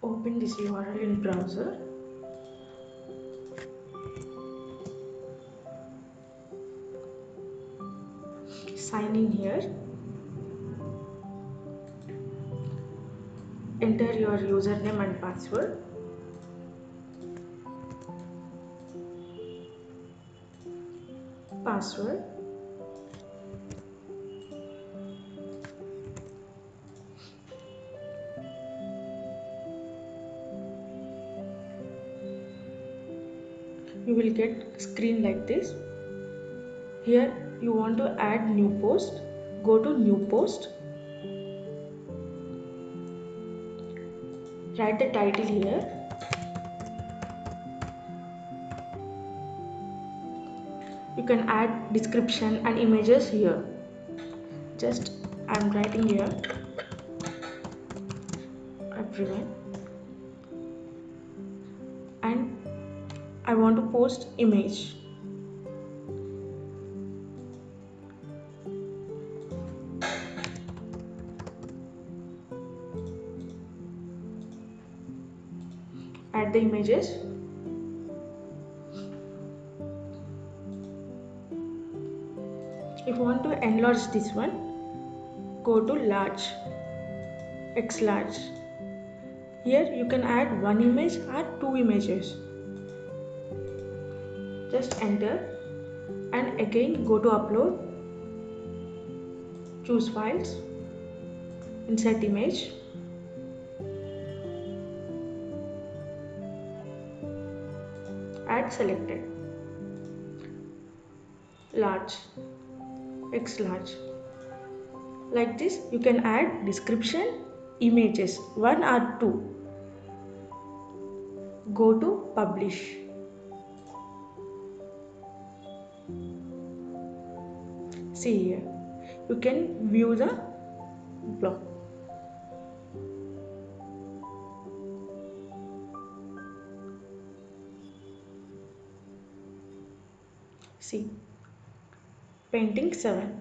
Open this URL in browser. Sign in here. Enter your username and password. Password. You will get screen like this. Here you want to add new post. Go to new post. Write the title here. You can add description and images here. Just I am writing here everyone, and I want to post image. Add the images. If you want to enlarge this one, go to large, X large. Here you can add one image or two images. Just enter and again go to upload, choose files, insert image, add selected, large, X large. Like this you can add description, images, one or two. Go to publish. See here, you can view the blog. See, painting 7.